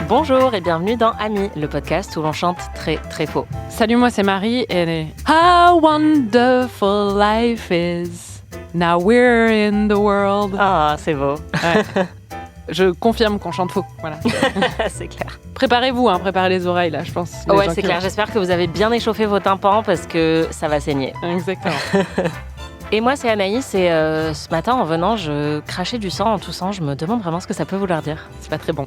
Bonjour et bienvenue dans Amis, le podcast où l'on chante très très faux. Salut, moi c'est Marie et How wonderful life is. Now we're in the world. Ah, c'est beau. Ouais. Je confirme qu'on chante faux. Voilà. C'est clair. Préparez-vous, préparez les oreilles là, je pense. Ouais, c'est clair. J'espère que vous avez bien échauffé vos tympans parce que ça va saigner. Exactement. Et moi, c'est Anaïs et ce matin, en venant, je crachais du sang en toussant. Je me demande vraiment ce que ça peut vouloir dire. C'est pas très bon.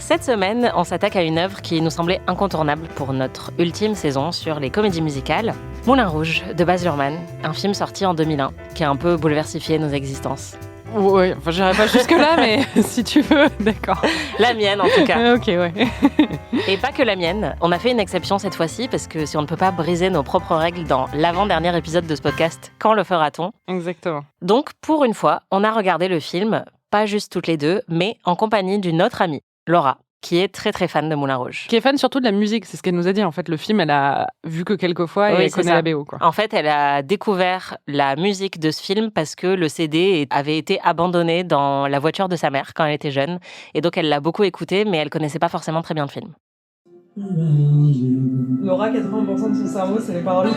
Cette semaine, on s'attaque à une œuvre qui nous semblait incontournable pour notre ultime saison sur les comédies musicales. Moulin Rouge, de Baz Luhrmann, un film sorti en 2001 qui a un peu bouleversifié nos existences. Ouais, enfin j'irai pas jusque-là, mais si tu veux, d'accord. La mienne, en tout cas. Ok, ouais. Et pas que la mienne. On a fait une exception cette fois-ci parce que si on ne peut pas briser nos propres règles dans l'avant-dernier épisode de ce podcast, quand le fera-t-on ? Exactement. Donc, pour une fois, on a regardé le film, pas juste toutes les deux, mais en compagnie d'une autre amie, Laura, qui est très très fan de Moulin Rouge. Qui est fan surtout de la musique, c'est ce qu'elle nous a dit. En fait, le film, elle a vu que quelques fois et Oui, elle connaît la BO, quoi. En fait, elle a découvert la musique de ce film parce que le CD avait été abandonné dans la voiture de sa mère quand elle était jeune. Et donc, elle l'a beaucoup écouté, mais elle connaissait pas forcément très bien le film. Laura, 80% de son cerveau, c'est les paroles.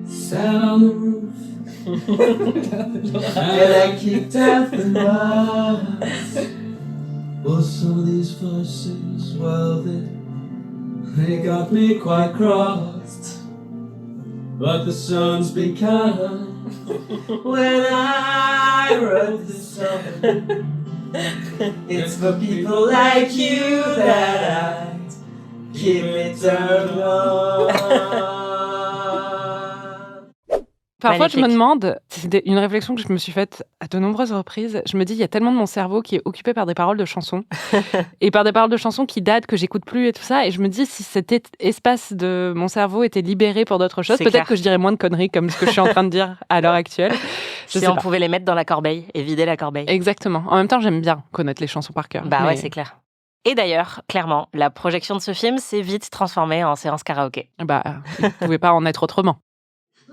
Sat on the roof and I kicked out the bus. Well, some of these verses, well, they got me quite crossed. But the sun's been kind when I wrote this song. It's for people like you that I keep it turned on. Parfois, Magnifique. je me demande, c'est une réflexion que je me suis faite à de nombreuses reprises, je me dis, il y a tellement de mon cerveau qui est occupé par des paroles de chansons, et par des paroles de chansons qui datent, que j'écoute plus et tout ça, et je me dis, si cet espace de mon cerveau était libéré pour d'autres choses, C'est peut-être clair. que je dirais moins de conneries comme ce que je suis en train de dire à l'heure actuelle. Je Si sais on pas. pouvait les mettre dans la corbeille et vider la corbeille. Exactement. En même temps, j'aime bien connaître les chansons par cœur. Bah mais- ouais, c'est clair. Et d'ailleurs, clairement, la projection de ce film s'est vite transformée en séance karaoké. Bah, il ne pouvait pas en être autrement.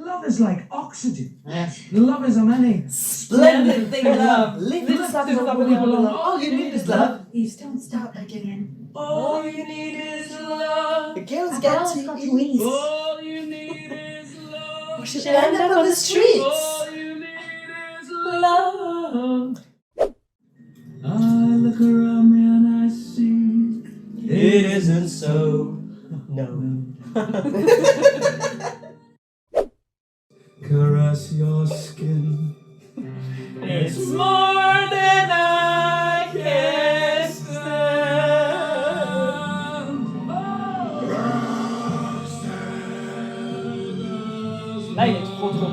Love is like oxygen. Yes. Love is a many. Splendid thing, love. Live it up to the people belong. All you need is love. Please don't start that again. All you need is love. The girls A get girl's to got to eat. eat. All you need is love. We should End up on the streets. All you need is love. I look around me and I see it isn't so. No. Caress your skin. It's more than I can stand. Là, il est trop bon.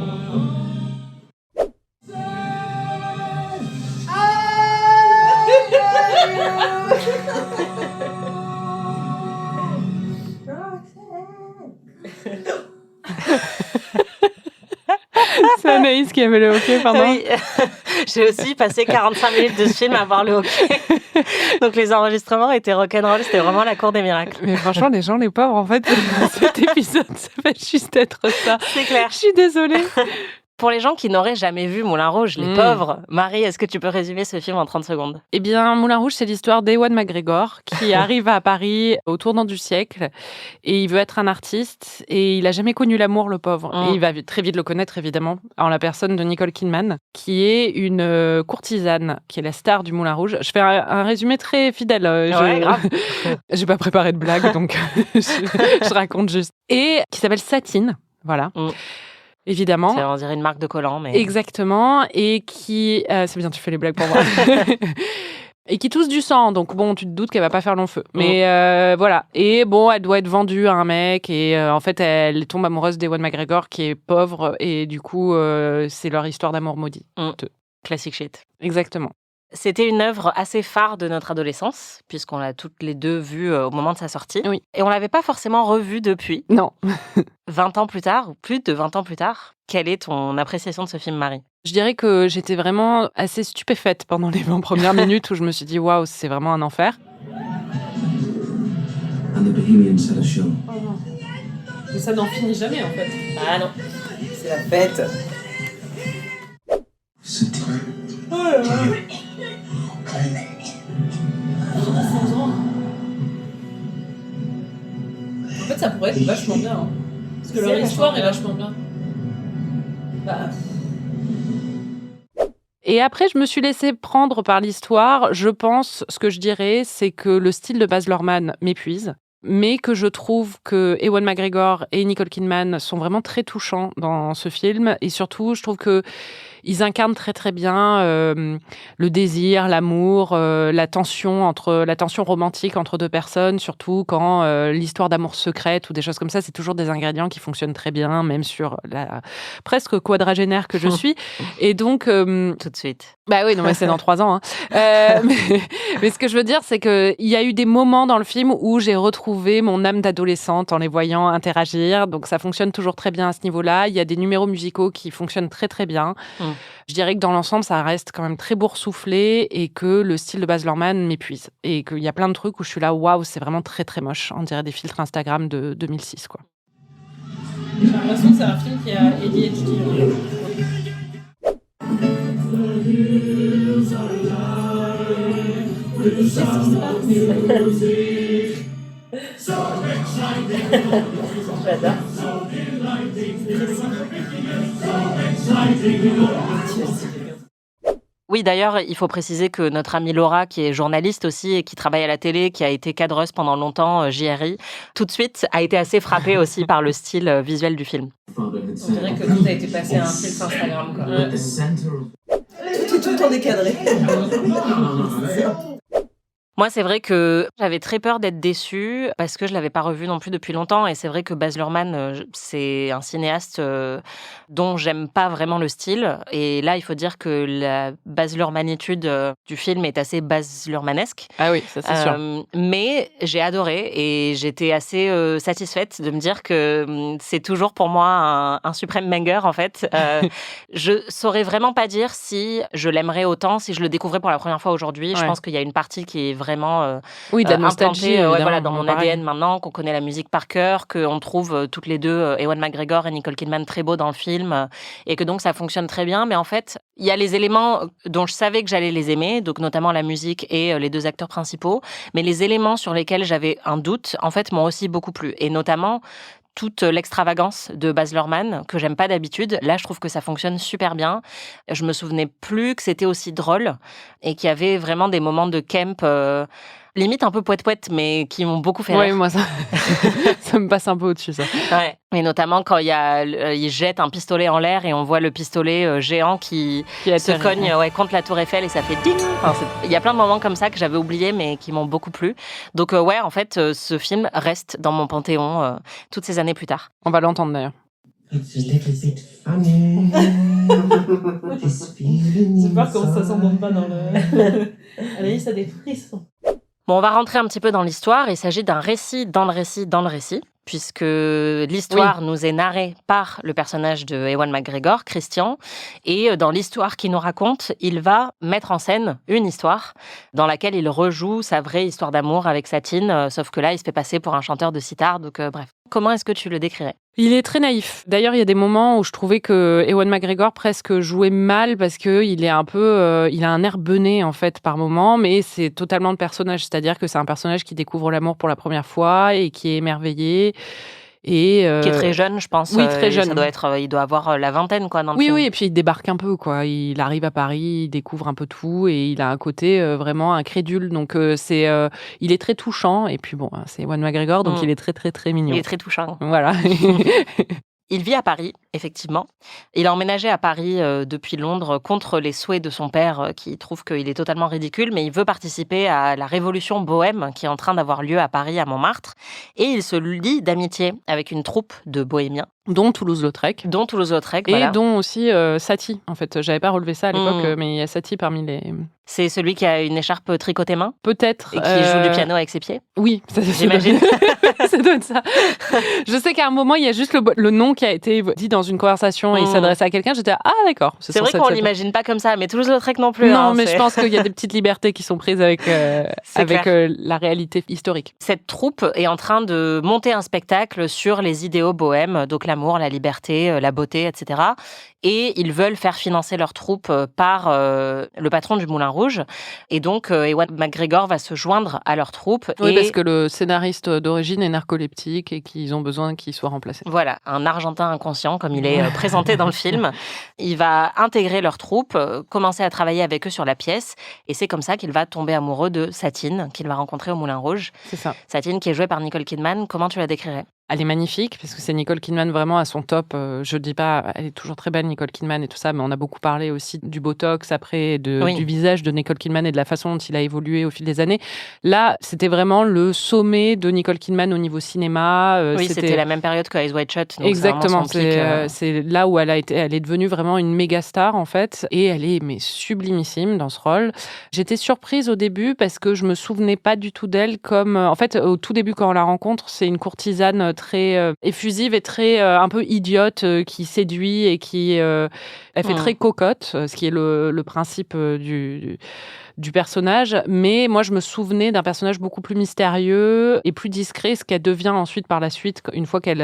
C'est Anaïs qui avait le hockey, pardon. Oui, j'ai aussi passé 45 minutes de ce film à voir le hockey. Donc les enregistrements étaient rock'n'roll, c'était vraiment la cour des miracles. Mais franchement, les gens, les pauvres, en fait, cet épisode, ça va juste être ça. C'est clair. Je suis désolée. Pour les gens qui n'auraient jamais vu Moulin Rouge, les pauvres, Marie, est-ce que tu peux résumer ce film en 30 secondes ? Eh bien, Moulin Rouge, c'est l'histoire d'Ewan McGregor qui arrive à Paris au tournant du siècle et il veut être un artiste et il a jamais connu l'amour, le pauvre. Et il va très vite le connaître, évidemment, en la personne de Nicole Kidman, qui est une courtisane, qui est la star du Moulin Rouge. Je fais un résumé très fidèle. Ouais, grave. J'ai pas préparé de blague, donc je raconte juste. Et qui s'appelle Satine, voilà. Évidemment. On dirait une marque de collants, mais... Exactement, et qui... c'est bien, tu fais les blagues pour moi. Et qui tousse du sang, donc bon, tu te doutes qu'elle va pas faire long feu. Mais voilà, et bon, elle doit être vendue à un mec, et en fait, elle tombe amoureuse d'Ewan McGregor, qui est pauvre, et du coup, c'est leur histoire d'amour maudit. Classic shit. Exactement. C'était une œuvre assez phare de notre adolescence, puisqu'on l'a toutes les deux vue au moment de sa sortie. Oui. Et on l'avait pas forcément revue depuis. Non. 20 ans plus tard, ou plus de 20 ans plus tard, quelle est ton appréciation de ce film, Marie ? Je dirais que j'étais vraiment assez stupéfaite pendant les 20 premières minutes où je me suis dit, waouh, c'est vraiment un enfer. And the Bohemians had a show. Mais ça n'en finit jamais en fait. Ah non, c'est la fête. C'était Oh là là. En fait, ça pourrait être vachement bien. Hein. Parce que leur histoire est vachement bien. Bah. Et après, je me suis laissée prendre par l'histoire. Je pense, ce que je dirais, c'est que le style de Baz Luhrmann m'épuise, mais que je trouve que Ewan McGregor et Nicole Kidman sont vraiment très touchants dans ce film. Et surtout, je trouve que ils incarnent très très bien le désir, l'amour, la tension romantique entre deux personnes, surtout quand l'histoire d'amour secrète ou des choses comme ça, c'est toujours des ingrédients qui fonctionnent très bien, même sur la presque quadragénaire que je suis. Et donc Tout de suite. bah oui, non mais c'est dans 3 ans. Hein. Mais ce que je veux dire, c'est que il y a eu des moments dans le film où j'ai retrouvé mon âme d'adolescente en les voyant interagir. Donc ça fonctionne toujours très bien à ce niveau-là. Il y a des numéros musicaux qui fonctionnent très très bien. Je dirais que dans l'ensemble, ça reste quand même très boursouflé et que le style de Baz Luhrmann m'épuise. Et qu'il y a plein de trucs où je suis là, waouh, c'est vraiment très très moche. On dirait des filtres Instagram de 2006, quoi. J'ai l'impression que c'est un film qui a ADHD. J'adore. Oui, d'ailleurs, il faut préciser que notre amie Laura, qui est journaliste aussi et qui travaille à la télé, qui a été cadreuse pendant longtemps JRI, tout de suite a été assez frappée aussi par le style visuel du film. On dirait que tout a été passé à un filtre Instagram. Quoi. Tout le temps décadré. Moi, c'est vrai que j'avais très peur d'être déçue parce que je l'avais pas revu non plus depuis longtemps. Et c'est vrai que Baz Luhrmann, c'est un cinéaste dont j'aime pas vraiment le style. Et là, il faut dire que la Baz Luhrmannitude du film est assez Baz Luhrmannesque. Ah oui, ça c'est sûr. Mais j'ai adoré et j'étais assez satisfaite de me dire que c'est toujours pour moi un suprême banger en fait. Je saurais vraiment pas dire si je l'aimerais autant si je le découvrais pour la première fois aujourd'hui. Je pense qu'il y a une partie qui est vraiment oui, de la nostalgie, voilà, dans mon ADN maintenant, qu'on connaît la musique par cœur, qu'on trouve toutes les deux, Ewan McGregor et Nicole Kidman, très beaux dans le film, et que donc ça fonctionne très bien. Mais en fait, il y a les éléments dont je savais que j'allais les aimer, donc notamment la musique et les deux acteurs principaux, mais les éléments sur lesquels j'avais un doute, en fait, m'ont aussi beaucoup plu. Et notamment toute l'extravagance de Baz Luhrmann, que j'aime pas d'habitude. Là, je trouve que ça fonctionne super bien. Je me souvenais plus que c'était aussi drôle et qu'il y avait vraiment des moments de camp, limite un peu poète-poète, mais qui m'ont beaucoup fait rire. Oui, moi, ça me passe un peu au-dessus, ça. Ouais. Et notamment quand il jette un pistolet en l'air et on voit le pistolet géant qui se cogne contre la tour Eiffel et ça fait ding. Enfin, il y a plein de moments comme ça que j'avais oubliés mais qui m'ont beaucoup plu. Donc ouais, en fait, ce film reste dans mon panthéon toutes ces années plus tard. On va l'entendre d'ailleurs. It's a little bit funny. J'ai peur qu'on ne s'entende pas dans le... Anaïs a des frissons. Bon, on va rentrer un petit peu dans l'histoire. Il s'agit d'un récit dans le récit dans le récit, puisque l'histoire nous est narrée par le personnage de Ewan McGregor, Christian, et dans l'histoire qu'il nous raconte, il va mettre en scène une histoire dans laquelle il rejoue sa vraie histoire d'amour avec Satine, sauf que là, il se fait passer pour un chanteur de sitar, donc bref. Comment est-ce que tu le décrirais ? Il est très naïf. D'ailleurs, il y a des moments où je trouvais que Ewan McGregor presque jouait mal parce que il est un peu, il a un air bené en fait par moment, mais c'est totalement le personnage. C'est-à-dire que c'est un personnage qui découvre l'amour pour la première fois et qui est émerveillé. Et qui est très jeune, je pense. Oui, très jeune. Ça doit être, il doit avoir la vingtaine, quoi, dans le oui, film. Oui, et puis il débarque un peu, quoi. Il arrive à Paris, il découvre un peu tout, et il a un côté vraiment incrédule. Donc il est très touchant. Et puis bon, c'est Ewan McGregor, donc il est très très très mignon. Il est très touchant. Voilà. Il vit à Paris, effectivement. Il a emménagé à Paris depuis Londres contre les souhaits de son père qui trouve qu'il est totalement ridicule, mais il veut participer à la révolution bohème qui est en train d'avoir lieu à Paris, à Montmartre. Et il se lie d'amitié avec une troupe de bohémiens. Dont Toulouse-Lautrec. Et voilà. Dont aussi Satie, en fait. J'avais pas relevé ça à l'époque, mais il y a Satie parmi les... C'est celui qui a une écharpe tricotée main ? Peut-être. Et qui joue du piano avec ses pieds ? Oui, j'imagine. Ça doit être ça. Je sais qu'à un moment, il y a juste le nom qui a été dit dans une conversation et il s'adresse à quelqu'un, j'étais d'accord. C'est vrai qu'on l'imagine pas comme ça, mais Toulouse-Lautrec non plus. Non, mais je pense qu'il y a des petites libertés qui sont prises avec la réalité historique. Cette troupe est en train de monter un spectacle sur les idéaux bohèmes, donc l'amour, la liberté, la beauté, etc. Et ils veulent faire financer leur troupe par le patron du Moulin Rouge. Et donc, Ewan McGregor va se joindre à leur troupe. Oui, parce que le scénariste d'origine est narcoleptique et qu'ils ont besoin qu'il soit remplacé. Voilà, un Argentin inconscient, comme il est présenté dans le film. Il va intégrer leur troupe, commencer à travailler avec eux sur la pièce. Et c'est comme ça qu'il va tomber amoureux de Satine, qu'il va rencontrer au Moulin Rouge. C'est ça. Satine, qui est jouée par Nicole Kidman. Comment tu la décrirais ? Elle est magnifique, parce que c'est Nicole Kidman vraiment à son top. Je dis pas, elle est toujours très belle, Nicole Kidman et tout ça, mais on a beaucoup parlé aussi du Botox après, du visage de Nicole Kidman et de la façon dont il a évolué au fil des années. Là, c'était vraiment le sommet de Nicole Kidman au niveau cinéma. C'était la même période que Eyes Wide Shut. Donc exactement, c'est là où elle est devenue vraiment une méga star, en fait, et elle est sublimissime dans ce rôle. J'étais surprise au début parce que je me souvenais pas du tout d'elle comme... en fait, au tout début, quand on la rencontre, c'est une courtisane très effusive et très un peu idiote qui séduit et qui elle fait très cocotte, ce qui est le principe du personnage, mais moi je me souvenais d'un personnage beaucoup plus mystérieux et plus discret, ce qu'elle devient ensuite par la suite, une fois qu'elle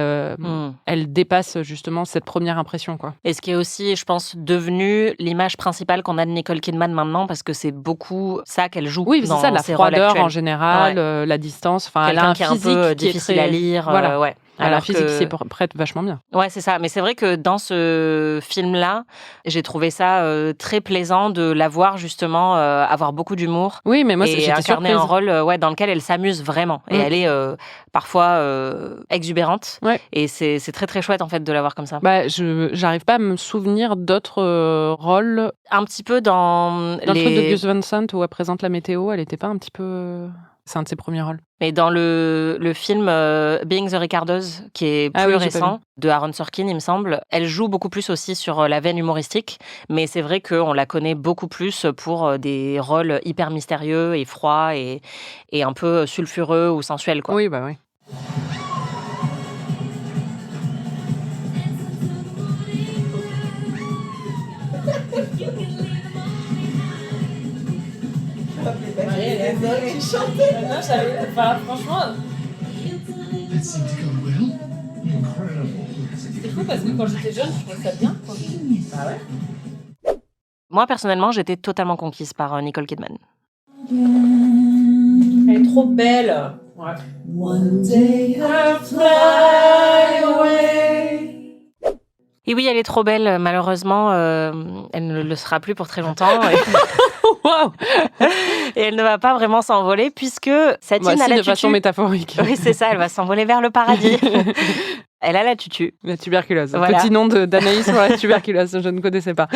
elle dépasse justement cette première impression, quoi. Et ce qui est aussi, je pense, devenu l'image principale qu'on a de Nicole Kidman maintenant, parce que c'est beaucoup ça qu'elle joue. Oui, c'est ça, la froideur en général, ouais. La distance, enfin, elle a un physique qui est un peu qui difficile à lire, voilà. ouais. Alors, la physique s'y prête vachement bien. Ouais, c'est ça. Mais c'est vrai que dans ce film-là, j'ai trouvé ça très plaisant de la voir justement avoir beaucoup d'humour. Oui, mais moi, j'étais incarner un rôle dans lequel elle s'amuse vraiment. Et elle est parfois exubérante. Ouais. Et c'est très très chouette en fait de la voir comme ça. J'arrive pas à me souvenir d'autres rôles. Un petit peu dans le truc de Gus Van Sant où elle présente la météo, elle était pas un petit peu... C'est un de ses premiers rôles. Mais dans le film Being the Ricardos, qui est plus récent, de Aaron Sorkin, il me semble, elle joue beaucoup plus aussi sur la veine humoristique. Mais c'est vrai qu'on la connaît beaucoup plus pour des rôles hyper mystérieux et froids et un peu sulfureux ou sensuels, quoi. Oui, bah oui. Marie, elle est folle qui chantait. Non, franchement. That seemed to go well. Incredible. C'était fou parce que quand j'étais jeune, je trouvais ça bien, quoi. Ah ouais. Moi, personnellement, j'étais totalement conquise par Nicole Kidman. Elle est trop belle. Ouais. One day I'll fly away. Et oui, elle est trop belle. Malheureusement, elle ne le sera plus pour très longtemps. Wow. Et elle ne va pas vraiment s'envoler puisque Satine a la tutu. De façon métaphorique. Oui, c'est ça, elle va s'envoler vers le paradis. Elle a la tutu. La tuberculose. Voilà. Petit nom d'Anaïs sur la tuberculose, je ne connaissais pas.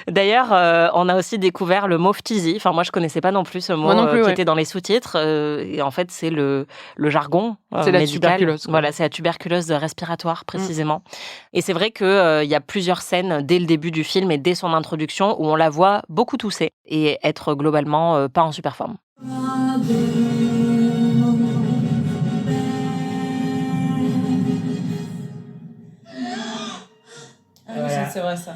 D'ailleurs, on a aussi découvert le mot phtisie. Enfin, moi, je ne connaissais pas non plus ce mot qui était dans les sous-titres. Et en fait, c'est le jargon c'est la médical. Tuberculose. Quoi. Voilà, c'est la tuberculose respiratoire, précisément. Et c'est vrai qu'il y a plusieurs scènes dès le début du film et dès son introduction où on la voit beaucoup tousser et être globalement pas en super forme. Voilà. C'est vrai ça.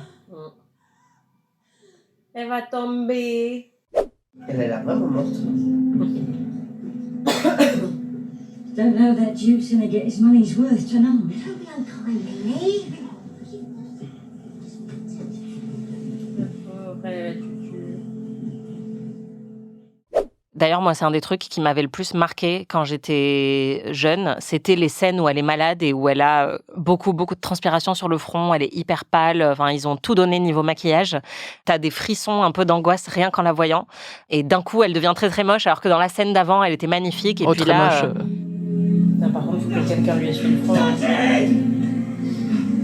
Elle va tomber. Elle est là vraiment morte. Don't know that Duke's gonna get his money's worth tonight. Don't be unkind, Amy. D'ailleurs, moi, c'est un des trucs qui m'avait le plus marqué quand j'étais jeune. C'était les scènes où elle est malade et où elle a beaucoup de transpiration sur le front. Elle est hyper pâle. Enfin, ils ont tout donné niveau maquillage. T'as des frissons, un peu d'angoisse rien qu'en la voyant. Et d'un coup, elle devient très très moche, alors que dans la scène d'avant, elle était magnifique. Et puis là, par contre, il faut que quelqu'un lui essuie le front.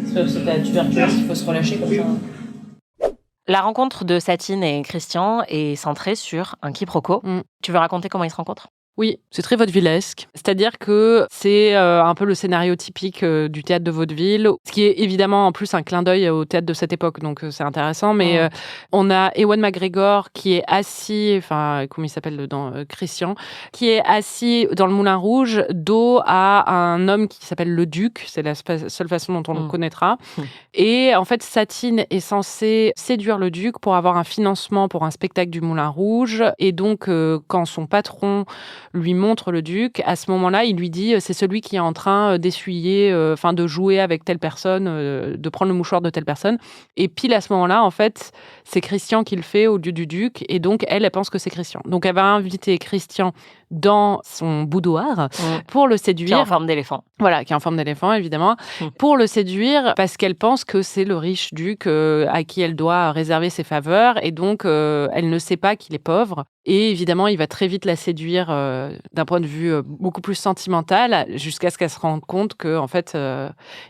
C'est parce que t'as la tuberculose qu'il faut se relâcher comme ça. La rencontre de Satine et Christian est centrée sur un quiproquo. Tu veux raconter comment ils se rencontrent ? Oui, c'est très vaudevillesque. C'est-à-dire que c'est un peu le scénario typique du théâtre de vaudeville, ce qui est évidemment en plus un clin d'œil au théâtre de cette époque, donc c'est intéressant. Mais on a Ewan McGregor qui est assis, enfin, comment il s'appelle dedans, Christian, qui est assis dans le Moulin Rouge, dos à un homme qui s'appelle le Duc. C'est la seule façon dont on le connaîtra. Et en fait, Satine est censée séduire le Duc pour avoir un financement pour un spectacle du Moulin Rouge. Et donc, quand son patron lui montre le Duc, à ce moment-là, il lui dit c'est celui qui est en train d'essuyer, de jouer avec telle personne, de prendre le mouchoir de telle personne. Et pile à ce moment-là, en fait, c'est Christian qui le fait au lieu du Duc. Et donc, elle pense que c'est Christian. Donc, elle va inviter Christian dans son boudoir pour le séduire. Qui est en forme d'éléphant. Voilà, qui est en forme d'éléphant, évidemment. Pour le séduire, parce qu'elle pense que c'est le riche duc à qui elle doit réserver ses faveurs. Et donc, elle ne sait pas qu'il est pauvre. Et évidemment, il va très vite la séduire d'un point de vue beaucoup plus sentimental, jusqu'à ce qu'elle se rende compte qu'en fait,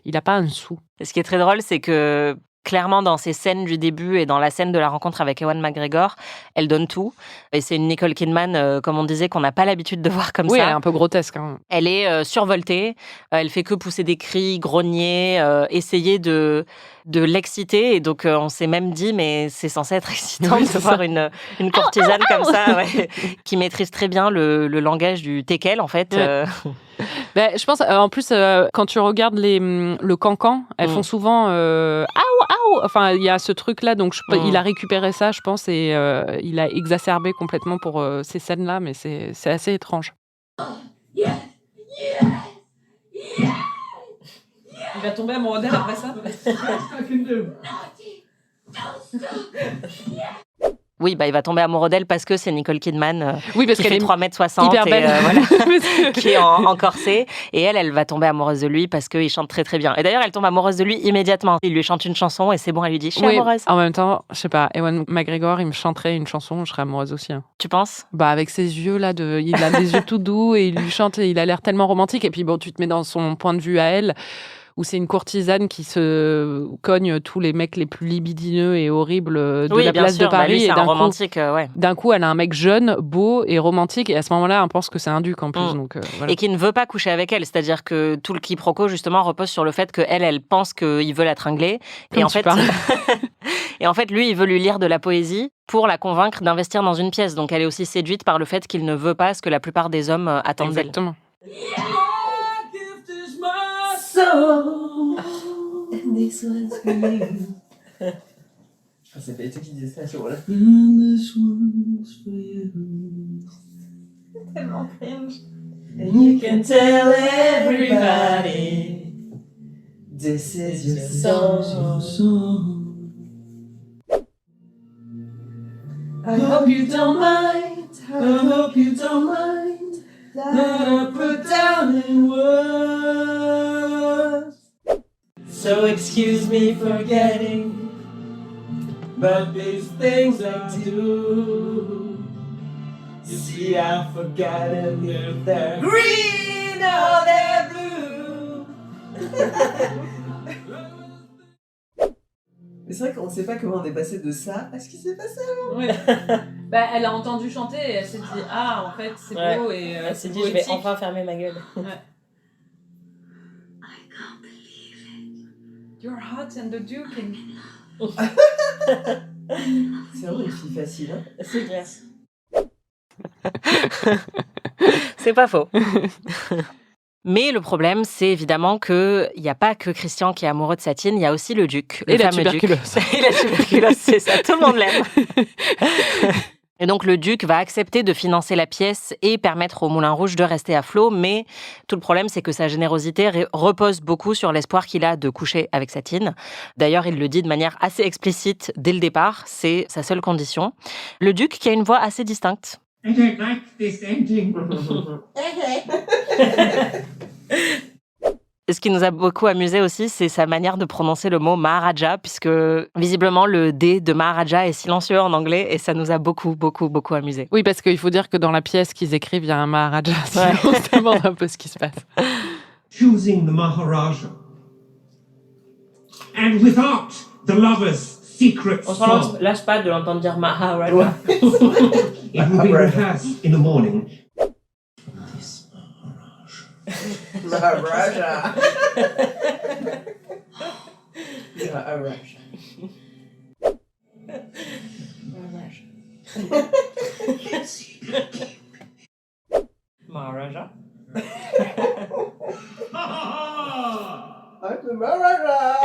il n'a pas un sou. Et ce qui est très drôle, c'est que clairement, dans ces scènes du début et dans la scène de la rencontre avec Ewan McGregor, elle donne tout. Et c'est une Nicole Kidman, comme on disait, qu'on n'a pas l'habitude de voir comme ça. Oui, elle est un peu grotesque. Hein. Elle est survoltée. Elle fait que pousser des cris, grogner, essayer de l'exciter. Et donc, on s'est même dit, mais c'est censé être excitant de voir une courtisane comme ça, qui maîtrise très bien le langage du teckel, en fait. Ben, je pense, en plus, quand tu regardes le cancan, elles font souvent Aouh !» Enfin, il y a ce truc-là, donc il a récupéré ça, je pense, et il a exacerbé complètement pour ces scènes-là, mais c'est assez étrange. Il va tomber amoureux d'elle après ça. Oui, il va tomber amoureux d'elle parce que c'est Nicole Kidman oui, parce qui qu'elle fait est 3,60 m hyper belle. qui est en corset. Et elle va tomber amoureuse de lui parce qu'il chante très très bien. Et d'ailleurs, elle tombe amoureuse de lui immédiatement. Il lui chante une chanson et c'est bon, elle lui dit « Je suis amoureuse ». En même temps, je sais pas, Ewan McGregor, il me chanterait une chanson, je serais amoureuse aussi. Hein. Tu penses ? Avec ses yeux là, il a des yeux tout doux et il lui chante, et il a l'air tellement romantique. Et puis bon, tu te mets dans son point de vue à elle, où c'est une courtisane qui se cogne tous les mecs les plus libidineux et horribles de la place de Paris. Lui, c'est et d'un coup, elle a un mec jeune, beau et romantique. Et à ce moment-là, on pense que c'est un duc en plus. Donc, voilà. Et qui ne veut pas coucher avec elle. C'est-à-dire que tout le quiproquo, justement, repose sur le fait qu'elle pense qu'il veut la tringler. Comme et en fait, lui, il veut lui lire de la poésie pour la convaincre d'investir dans une pièce. Donc, elle est aussi séduite par le fait qu'il ne veut pas ce que la plupart des hommes attendent d'elle. Exactement. And this one's for you. C'est pas toi qui disais ça à ce moment-là. And this one's for you. Tellement cringe. And you can tell everybody this is your song. I hope you don't mind. I hope you don't mind that I put down in words. So excuse me for getting, but these things I do. You see, I've forgotten if they're green or they're blue. Mais c'est vrai qu'on ne sait pas comment on est passé de ça à ce qui s'est passé avant. Oui. Elle a entendu chanter et elle s'est dit ah en fait c'est beau et elle s'est dit poétique. je vais enfin fermer ma gueule. Ouais. I can't believe it. You're hot and the Duke and... C'est vraiment une fille facile, hein. C'est clair. C'est pas faux. Mais le problème, c'est évidemment qu'il n'y a pas que Christian qui est amoureux de Satine, il y a aussi le duc, le fameux duc. Et la tuberculose, c'est ça, tout le monde l'aime. Et donc le duc va accepter de financer la pièce et permettre au Moulin Rouge de rester à flot, mais tout le problème, c'est que sa générosité repose beaucoup sur l'espoir qu'il a de coucher avec Satine. D'ailleurs, il le dit de manière assez explicite dès le départ, c'est sa seule condition. Le duc qui a une voix assez distincte. I don't like this ending. Et ce qui nous a beaucoup amusé aussi, c'est sa manière de prononcer le mot Maharaja, puisque visiblement le D de Maharaja est silencieux en anglais, et ça nous a beaucoup amusé. Oui, parce qu'il faut dire que dans la pièce qu'ils écrivent, il y a un Maharaja, sinon on se demande un peu ce qui se passe. Choosing the Maharaja. And without the lover's secret On song. s'en lâche pas de l'entendre dire Maharaja. It will be rehearsed in the morning. Maharaja. You're a rush. Maharaja. I'm the Maharaja.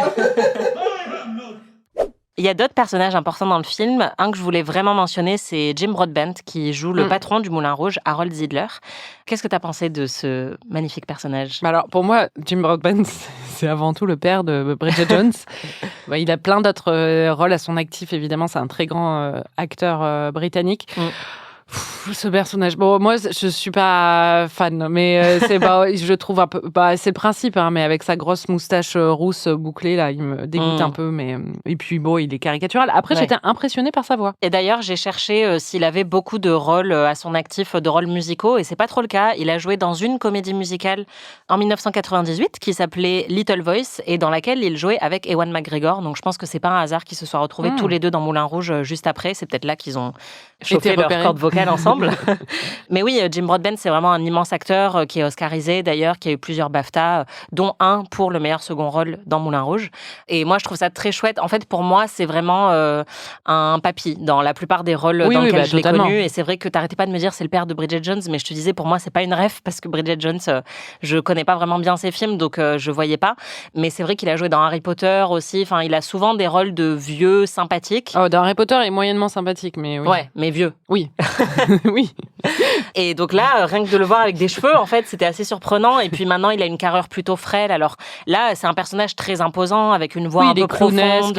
Il y a d'autres personnages importants dans le film. Un que je voulais vraiment mentionner, c'est Jim Broadbent, qui joue le patron du Moulin Rouge, Harold Zidler. Qu'est-ce que tu as pensé de ce magnifique personnage ? Alors, pour moi, Jim Broadbent, c'est avant tout le père de Bridget Jones. Il a plein d'autres rôles à son actif, évidemment. C'est un très grand acteur britannique. Ce personnage, bon, moi je suis pas fan, mais je trouve un peu, c'est le principe, hein, mais avec sa grosse moustache rousse bouclée là, il me dégoûte un peu, mais et puis bon, il est caricatural. Après, j'étais impressionnée par sa voix. Et d'ailleurs, j'ai cherché s'il avait beaucoup de rôles à son actif, de rôles musicaux, et c'est pas trop le cas. Il a joué dans une comédie musicale en 1998 qui s'appelait Little Voice et dans laquelle il jouait avec Ewan McGregor. Donc je pense que c'est pas un hasard qu'ils se soient retrouvés tous les deux dans Moulin Rouge juste après. C'est peut-être là qu'ils ont chauffé leurs cordes vocales ensemble. Mais oui, Jim Broadbent, c'est vraiment un immense acteur qui est oscarisé d'ailleurs, qui a eu plusieurs BAFTA, dont un pour le meilleur second rôle dans Moulin Rouge. Et moi, je trouve ça très chouette. En fait, pour moi, c'est vraiment un papy dans la plupart des rôles dans lesquels je l'ai connu. Et c'est vrai que t'arrêtais pas de me dire c'est le père de Bridget Jones, mais je te disais, pour moi, c'est pas une ref parce que Bridget Jones, je connais pas vraiment bien ses films, donc je voyais pas. Mais c'est vrai qu'il a joué dans Harry Potter aussi. Enfin, il a souvent des rôles de vieux sympathiques. Oh, dans Harry Potter, il est moyennement sympathique, mais oui. Ouais, mais vieux. Oui. Oui. Et donc là, rien que de le voir avec des cheveux, en fait, c'était assez surprenant. Et puis maintenant, il a une carrure plutôt frêle. Alors là, c'est un personnage très imposant, avec une voix un peu profonde,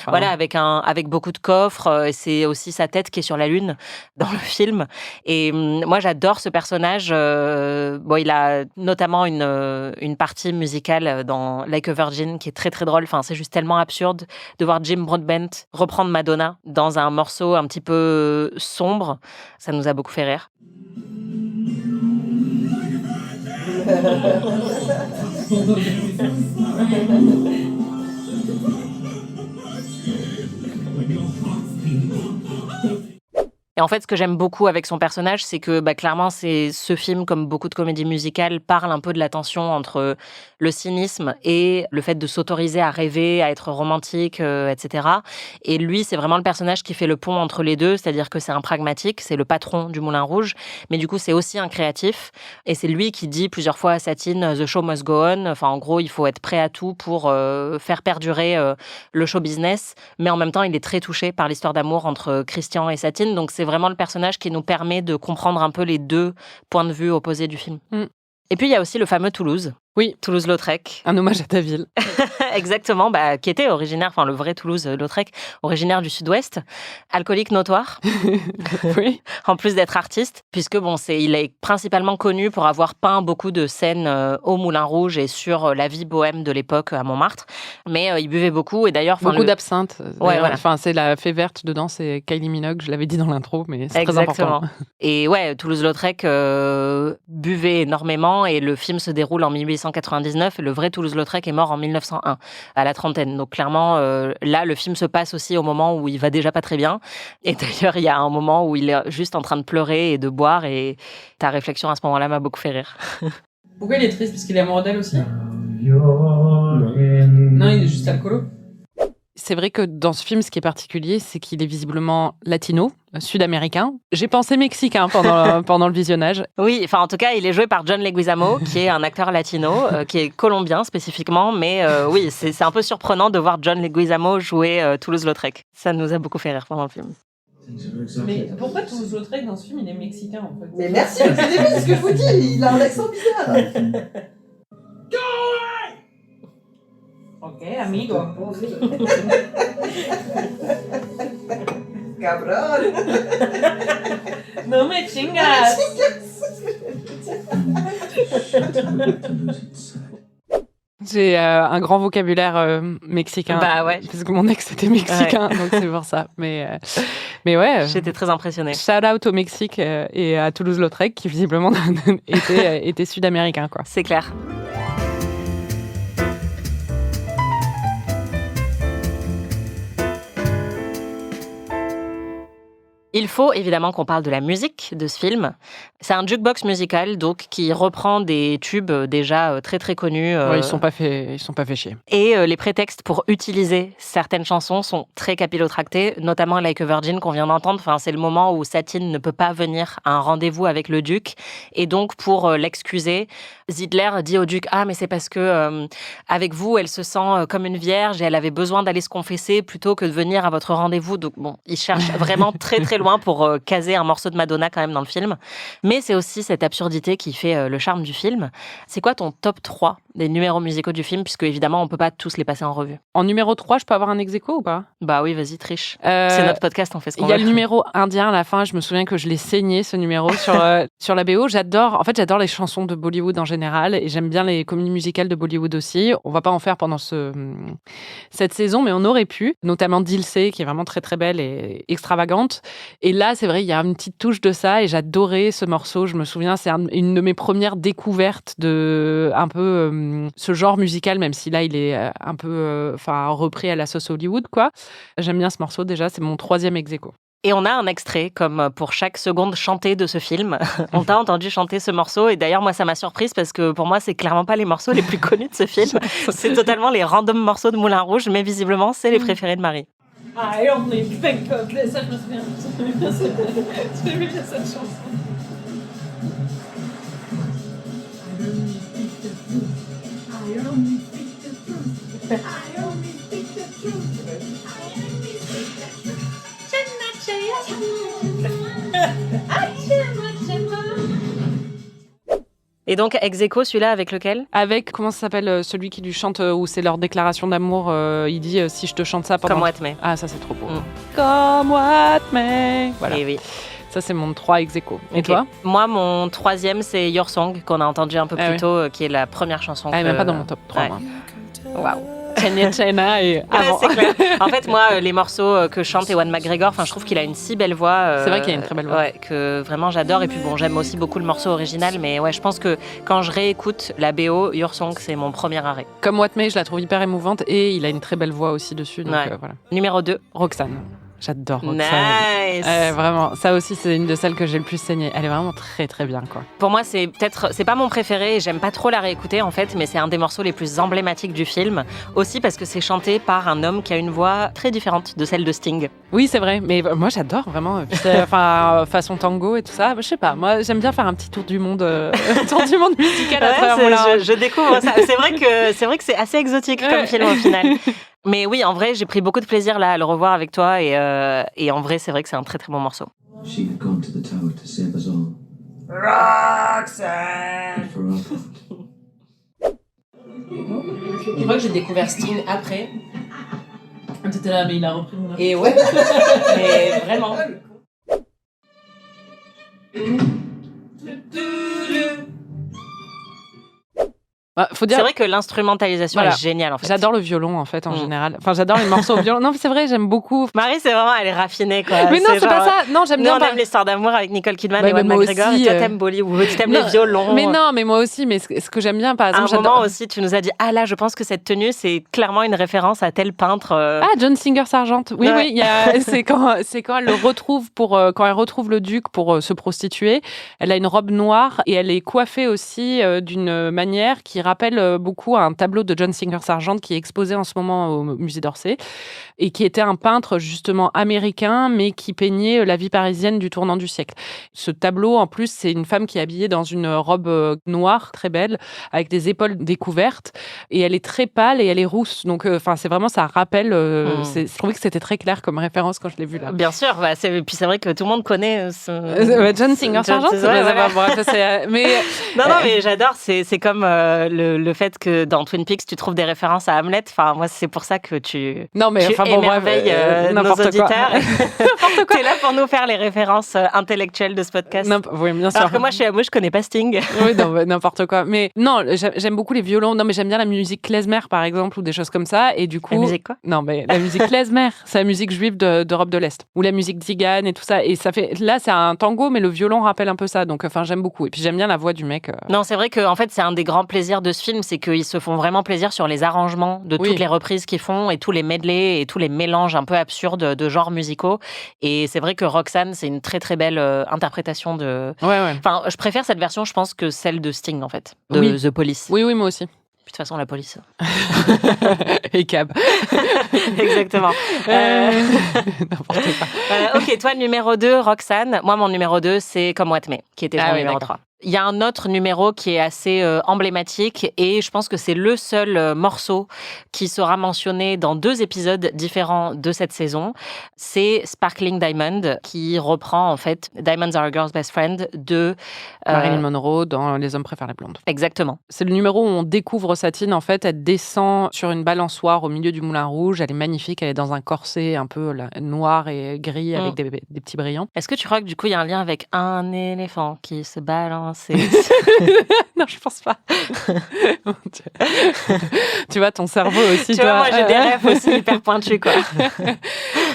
voilà, avec beaucoup de coffres. Et c'est aussi sa tête qui est sur la lune dans le film. Et moi, j'adore ce personnage. Bon, il a notamment une partie musicale dans Like a Virgin qui est très très drôle. Enfin, c'est juste tellement absurde de voir Jim Broadbent reprendre Madonna dans un morceau un petit peu sombre. Ça nous a beaucoup fait rire. Et en fait, ce que j'aime beaucoup avec son personnage, c'est que clairement, ce film, comme beaucoup de comédies musicales, parle un peu de la tension entre le cynisme et le fait de s'autoriser à rêver, à être romantique, etc. Et lui, c'est vraiment le personnage qui fait le pont entre les deux, c'est-à-dire que c'est un pragmatique, c'est le patron du Moulin Rouge, mais du coup, c'est aussi un créatif. Et c'est lui qui dit plusieurs fois à Satine, « The show must go on ». Enfin, en gros, il faut être prêt à tout pour faire perdurer le show business. Mais en même temps, il est très touché par l'histoire d'amour entre Christian et Satine. Donc, c'est vraiment le personnage qui nous permet de comprendre un peu les deux points de vue opposés du film. Et puis, il y a aussi le fameux Toulouse. Oui. Toulouse-Lautrec. Un hommage à ta ville. Exactement, qui était originaire, enfin le vrai Toulouse-Lautrec, originaire du Sud-Ouest, alcoolique notoire. Oui. En plus d'être artiste, puisque il est principalement connu pour avoir peint beaucoup de scènes au Moulin Rouge et sur la vie bohème de l'époque à Montmartre. Mais il buvait beaucoup et d'ailleurs... Beaucoup d'absinthe. Ouais, voilà. Enfin, c'est la fée verte dedans, c'est Kylie Minogue, je l'avais dit dans l'intro, mais c'est très important. Et ouais, Toulouse-Lautrec buvait énormément et le film se déroule en 1899 et le vrai Toulouse-Lautrec est mort en 1901, à la trentaine. Donc clairement, là, le film se passe aussi au moment où il va déjà pas très bien. Et d'ailleurs, il y a un moment où il est juste en train de pleurer et de boire et ta réflexion à ce moment-là m'a beaucoup fait rire. Pourquoi il est triste ? Parce qu'il est amoureux d'elle aussi ? Non, il est juste alcoolo. C'est vrai que dans ce film, ce qui est particulier, c'est qu'il est visiblement latino, sud-américain. J'ai pensé mexicain pendant le visionnage. Oui, enfin en tout cas, il est joué par John Leguizamo, qui est un acteur latino, qui est colombien spécifiquement, mais oui, c'est un peu surprenant de voir John Leguizamo jouer Toulouse-Lautrec. Ça nous a beaucoup fait rire pendant le film. Mais pourquoi Toulouse-Lautrec dans ce film, il est mexicain en fait ? Mais merci, c'est débile ce que je vous dis, il a un accent bizarre. Ok, amigo. Cabrón. No me chingas. J'ai un grand vocabulaire mexicain. Bah ouais. Parce que mon ex était mexicain, donc c'est pour ça. Mais ouais. J'étais très impressionnée. Shout out au Mexique et à Toulouse-Lautrec, qui visiblement était sud-américain, quoi. C'est clair. Il faut évidemment qu'on parle de la musique de ce film. C'est un jukebox musical donc qui reprend des tubes déjà très très connus. Ouais, ils sont pas fait chier. Et les prétextes pour utiliser certaines chansons sont très capillotractés, notamment Like a Virgin qu'on vient d'entendre. Enfin, c'est le moment où Satine ne peut pas venir à un rendez-vous avec le duc. Et donc, pour l'excuser, Zidler dit au duc « Ah, mais c'est parce que avec vous, elle se sent comme une vierge et elle avait besoin d'aller se confesser plutôt que de venir à votre rendez-vous. » Donc bon, il cherche vraiment très très loin pour caser un morceau de Madonna quand même dans le film. Mais c'est aussi cette absurdité qui fait le charme du film. C'est quoi ton top 3 des numéros musicaux du film, puisque évidemment on peut pas tous les passer en revue? En numéro 3, je peux avoir un ex-aequo ou pas? Bah oui, vas-y, triche. C'est notre podcast, on fait ce qu'on veut. Il y a le numéro indien à la fin, je me souviens que je l'ai saigné ce numéro sur la BO. J'adore les chansons de Bollywood en général et j'aime bien les comédies musicales de Bollywood aussi. On va pas en faire pendant cette saison, mais on aurait pu, notamment Dilsey qui est vraiment très très belle et extravagante. Et là, c'est vrai, il y a une petite touche de ça et j'adorais ce morceau. Je me souviens, c'est une de mes premières découvertes de un peu ce genre musical, même si là il est un peu repris à la sauce Hollywood, quoi. J'aime bien ce morceau déjà, c'est mon 3e ex-aequo. Et on a un extrait, comme pour chaque seconde chantée de ce film. On t'a entendu chanter ce morceau. Et d'ailleurs, moi, ça m'a surprise parce que pour moi, c'est clairement pas les morceaux les plus connus de ce film. C'est totalement les random morceaux de Moulin Rouge, mais visiblement, c'est les préférés de Marie. I only think of this. Ça, je me souviens. J'aimais bien cette chanson. Et donc, ex-aequo, celui-là, avec lequel? Avec, comment ça s'appelle, celui qui lui chante, où c'est leur déclaration d'amour, il dit si je te chante ça pendant... Comme What May. Ah, ça c'est trop beau. Comme What May. Voilà. Et oui. Ça, c'est mon 3 ex-aequo. Et Okay. toi? Moi, mon 3e, c'est Your Song, qu'on a entendu un peu plus tôt, qui est la première chanson. Même pas dans mon top 3. Ouais. Waouh. Chena et avant. Ouais, c'est clair. En fait, moi, les morceaux que chante Ewan McGregor, je trouve qu'il a une si belle voix. C'est vrai qu'il a une très belle voix. Ouais, que vraiment j'adore. Et puis bon, j'aime aussi beaucoup le morceau original. Mais ouais, je pense que quand je réécoute la BO, Your Song, c'est mon premier arrêt. Comme What May, je la trouve hyper émouvante et il a une très belle voix aussi dessus. Donc voilà. Numéro 2. Roxane. J'adore Roxane. Nice. Vraiment, ça aussi c'est une de celles que j'ai le plus saigné. Elle est vraiment très très bien, quoi. Pour moi, c'est pas mon préféré. J'aime pas trop la réécouter en fait, mais c'est un des morceaux les plus emblématiques du film. Aussi parce que c'est chanté par un homme qui a une voix très différente de celle de Sting. Oui, c'est vrai. Mais moi, j'adore vraiment. Façon tango et tout ça. Je sais pas. Moi, j'aime bien faire un petit tour du monde, musical à travers Moulin Rouge. Je découvre ça. C'est vrai que c'est assez exotique comme film au final. Mais oui, en vrai, j'ai pris beaucoup de plaisir là à le revoir avec toi et en vrai, c'est vrai que c'est un très très bon morceau. She had gone to the tower to save us all. Roxanne! For our part. Je crois que j'ai découvert Sting après. T'étais là, mais il a repris mon Et ouais, mais vraiment. Faut dire... C'est vrai que l'instrumentalisation est géniale en fait. J'adore le violon en fait en général. Enfin, j'adore les morceaux au violon. Non, mais c'est vrai, j'aime beaucoup. Marie, c'est vraiment, elle est raffinée quoi. Mais non, c'est pas ça. Non, j'aime bien. Nous, on aime l'histoire d'amour avec Nicole Kidman et Ewan McGregor. Et toi, t'aimes Bollywood, tu aimes les violons. Mais non, mais moi aussi. Mais ce que j'aime bien, par exemple, à un moment aussi, tu nous as dit, ah là, je pense que cette tenue, c'est clairement une référence à tel peintre. Ah, John Singer Sargent. Oui, ouais. Oui. C'est quand elle le retrouve quand elle retrouve le duc pour se prostituer. Elle a une robe noire et elle est coiffée aussi d'une manière qui rappelle beaucoup à un tableau de John Singer Sargent qui est exposé en ce moment au musée d'Orsay et qui était un peintre justement américain mais qui peignait la vie parisienne du tournant du siècle. Ce tableau en plus c'est une femme qui est habillée dans une robe noire très belle avec des épaules découvertes et elle est très pâle et elle est rousse donc c'est vraiment ça rappelle je trouvais que c'était très clair comme référence quand je l'ai vu là. Bien sûr, puis c'est vrai que tout le monde connaît John Singer Sargent. Mais j'adore, c'est comme le fait que dans Twin Peaks, tu trouves des références à Hamlet. Enfin, moi, c'est pour ça que tu émerveilles nos auditeurs. T'es là pour nous faire les références intellectuelles de ce podcast. Oui, bien sûr. Alors que moi, je connais pas Sting. Oui, n'importe quoi. Mais non, j'aime beaucoup les violons. Non, mais j'aime bien la musique klezmer, par exemple, ou des choses comme ça. Et du coup... La musique quoi? Non, mais la musique klezmer, c'est la musique juive d'Europe de l'Est. Ou la musique tzigane et tout ça. Et ça fait... Là, c'est un tango, mais le violon rappelle un peu ça. Donc, j'aime beaucoup. Et puis, j'aime bien la voix du mec. Non, c'est vrai que en fait, c'est un des grands plaisirs j'adore de ce film, c'est qu'ils se font vraiment plaisir sur les arrangements de toutes les reprises qu'ils font et tous les medleys et tous les mélanges un peu absurdes de genres musicaux. Et c'est vrai que Roxanne, c'est une très très belle interprétation de... Enfin, je préfère cette version, je pense, que celle de Sting, en fait, de The Police. Oui, moi aussi. De toute façon, la police. Et Cab. Exactement. N'importe quoi. Ok, toi, numéro 2, Roxanne. Moi, mon numéro 2, c'est Come What May, qui était ton numéro 3. Il y a un autre numéro qui est assez emblématique et je pense que c'est le seul morceau qui sera mentionné dans 2 épisodes différents de cette saison. C'est Sparkling Diamond qui reprend en fait Diamonds Are a Girl's Best Friend de Marilyn Monroe dans Les Hommes préfèrent les blondes. Exactement. C'est le numéro où on découvre Satine. En fait, elle descend sur une balançoire au milieu du Moulin Rouge. Elle est magnifique. Elle est dans un corset un peu noir et gris avec des petits brillants. Est-ce que tu crois que du coup il y a un lien avec un éléphant qui se balance? Non, je pense pas. Tu vois, ton cerveau aussi. Tu vois, moi j'ai des rêves aussi hyper pointus, quoi.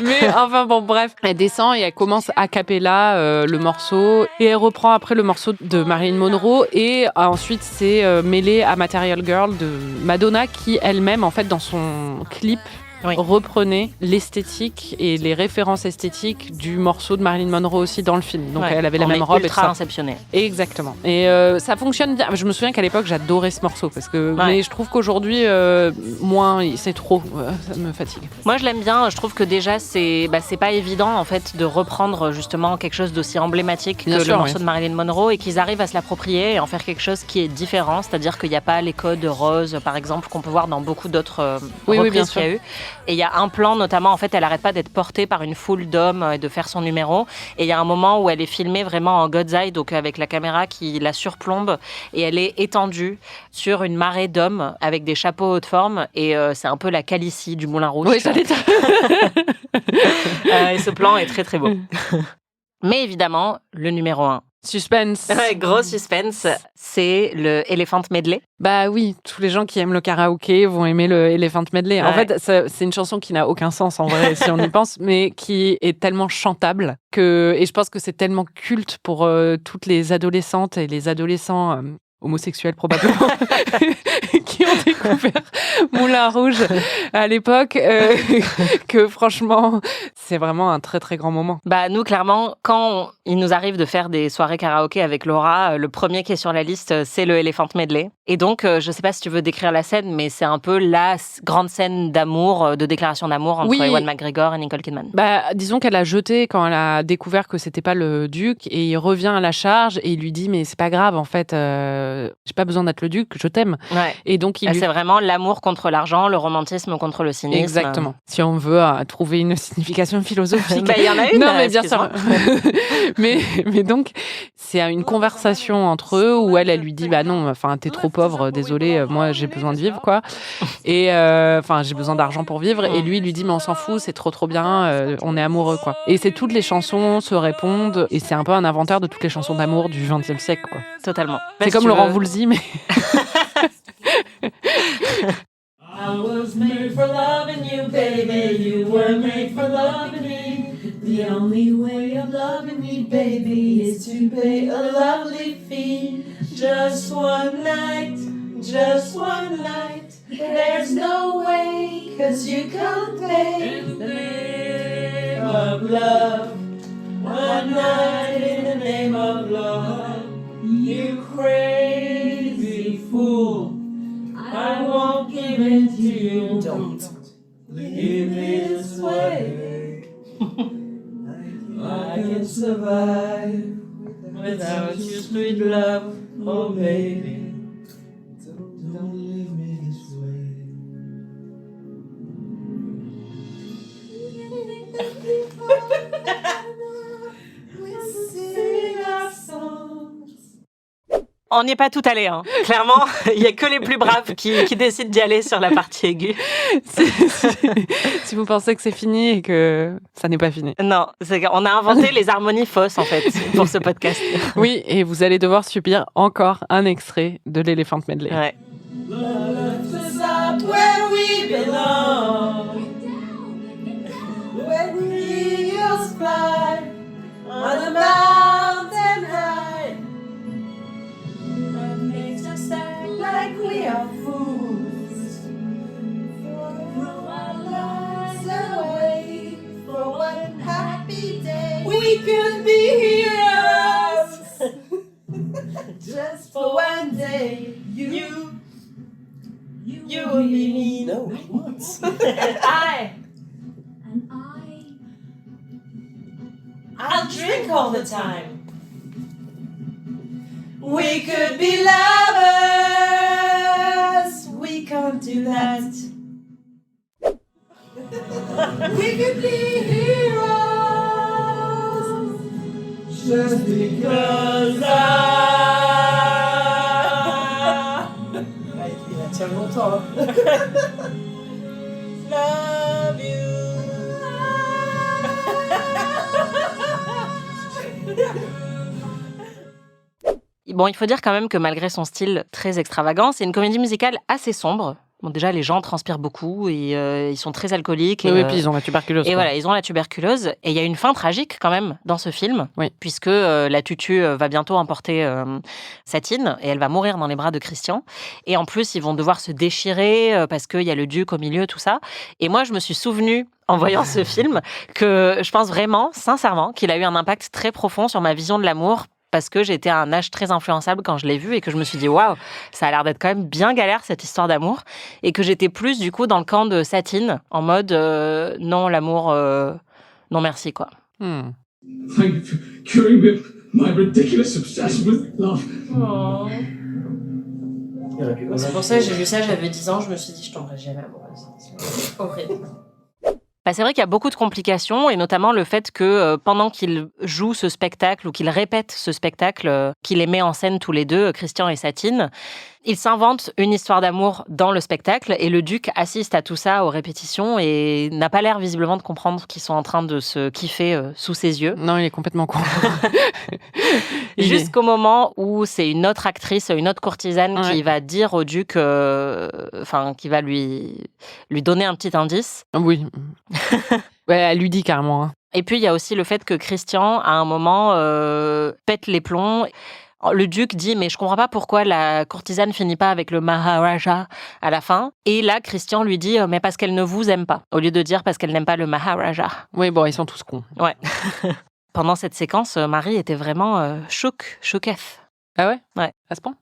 Mais enfin bon, bref, elle descend et elle commence a cappella le morceau et elle reprend après le morceau de Marilyn Monroe et ensuite c'est mêlé à Material Girl de Madonna qui elle-même en fait dans son clip reprenait l'esthétique et les références esthétiques du morceau de Marilyn Monroe aussi dans le film. Donc elle avait la même robe et tout ça. Inceptionné. Exactement. Et ça fonctionne bien. Je me souviens qu'à l'époque j'adorais ce morceau parce que mais je trouve qu'aujourd'hui moins c'est trop ça me fatigue. Moi je l'aime bien, je trouve que déjà c'est pas évident en fait de reprendre justement quelque chose d'aussi emblématique que le morceau de Marilyn Monroe et qu'ils arrivent à se l'approprier et en faire quelque chose qui est différent, c'est-à-dire qu'il n'y a pas les codes roses par exemple qu'on peut voir dans beaucoup d'autres reprises qu'il y a eu. Et il y a un plan notamment, en fait, elle arrête pas d'être portée par une foule d'hommes et de faire son numéro. Et il y a un moment où elle est filmée vraiment en God's Eye, donc avec la caméra qui la surplombe. Et elle est étendue sur une marée d'hommes avec des chapeaux haute forme. Et c'est un peu la Calicie du Moulin Rouge. Oui, j'allais dire. Et ce plan est très très beau. Mais évidemment, le numéro 1. Suspense. Gros suspense, c'est le Elephant Medley. Bah oui, tous les gens qui aiment le karaoké vont aimer le Elephant Medley. En fait, c'est une chanson qui n'a aucun sens en vrai, si on y pense, mais qui est tellement chantable et je pense que c'est tellement culte pour toutes les adolescentes et les adolescents homosexuels probablement, qui ont découvert Moulin Rouge à l'époque, que franchement, c'est vraiment un très très grand moment. Bah nous, clairement, quand il nous arrive de faire des soirées karaoké avec Laura, le premier qui est sur la liste, c'est le Elephant Medley. Et donc, je sais pas si tu veux décrire la scène, mais c'est un peu la grande scène d'amour, de déclaration d'amour entre Ewan McGregor et Nicole Kidman. Bah, disons qu'elle a jeté quand elle a découvert que c'était pas le duc, et il revient à la charge et il lui dit mais c'est pas grave en fait, j'ai pas besoin d'être le duc, je t'aime. Et donc c'est vraiment l'amour contre l'argent, le romantisme contre le cynisme. Exactement. Si on veut trouver une signification philosophique. Il y en a une. Non mais bien sûr. mais donc c'est une conversation entre eux où elle lui dit bah non, enfin t'es trop pauvre, désolé, moi j'ai besoin de vivre quoi. Et enfin j'ai besoin d'argent pour vivre. Et lui dit mais on s'en fout, c'est trop bien, on est amoureux quoi. Et c'est toutes les chansons se répondent et c'est un peu un inventaire de toutes les chansons d'amour du XXe siècle quoi. Totalement. C'est comme Laurent Voulzy mais. I was made for loving you, baby. You were made for loving me. The only way of loving me, baby, is to pay a lovely fee. Just one night, just one night. There's no way, 'cause you can't pay. In the name of love, one night in the name of love. You crazy fool. I won't give in to you. Don't leave this way. I can survive without your sweet love, oh baby. Don't leave me this way. We'll sing our songs. On n'y est pas tout allé, hein. Clairement, il n'y a que les plus braves qui décident d'y aller sur la partie aiguë. Si vous pensez que c'est fini et que ça n'est pas fini. Non, on a inventé les harmonies fausses, en fait, pour ce podcast. Oui, et vous allez devoir subir encore un extrait de l'Elephant Medley. Ouais. Love is up where we belong. When the eagles fly on the mountain high. What makes us act like we You and me. No. I. And I'll drink all the time. We could be lovers. We can't do that. We could be heroes. Just because Il a tient longtemps. love you. Bon, il faut dire quand même que malgré son style très extravagant, c'est une comédie musicale assez sombre. Bon, déjà, les gens transpirent beaucoup et ils sont très alcooliques. Oui, puis ils ont la tuberculose. Et quoi. voilà, ils ont la tuberculose. Et il y a une fin tragique quand même dans ce film, Oui. puisque la tutu va bientôt emporter Satine et elle va mourir dans les bras de Christian. Et en plus, ils vont devoir se déchirer parce qu'il y a le duc au milieu, tout ça. Et moi, je me suis souvenue, en voyant ce film, que je pense vraiment, sincèrement, qu'il a eu un impact très profond sur ma vision de l'amour. Parce que j'étais à un âge très influençable quand je l'ai vu et que je me suis dit waouh, ça a l'air d'être quand même bien galère cette histoire d'amour et que j'étais plus du coup dans le camp de Satine en mode non l'amour non merci quoi. Thank you for curing me of my ridiculous obsession with love. Oh. C'est pour ça que j'ai vu ça, j'avais 10 ans, je me suis dit je tomberai jamais amoureuse. C'est horrible. Bah, c'est vrai qu'il y a beaucoup de complications et notamment le fait que pendant qu'il joue ce spectacle ou qu'il répète ce spectacle, qu'il les met en scène tous les deux, Christian et Satine, ils s'inventent une histoire d'amour dans le spectacle et le duc assiste à tout ça aux répétitions et n'a pas l'air visiblement de comprendre qu'ils sont en train de se kiffer sous ses yeux. Non, il est complètement con. Jusqu'au moment où c'est une autre actrice, une autre courtisane qui va dire au duc, qui va lui donner un petit indice. Oui. Ouais, elle lui dit carrément. Hein. Et puis, il y a aussi le fait que Christian, à un moment, pète les plombs. Le duc dit, mais je comprends pas pourquoi la courtisane finit pas avec le Maharaja à la fin. Et là, Christian lui dit, mais parce qu'elle ne vous aime pas. Au lieu de dire parce qu'elle n'aime pas le Maharaja. Oui, bon, ils sont tous cons. Ouais. Pendant cette séquence, Marie était vraiment choquef. Ah ouais? Ouais. À ce point?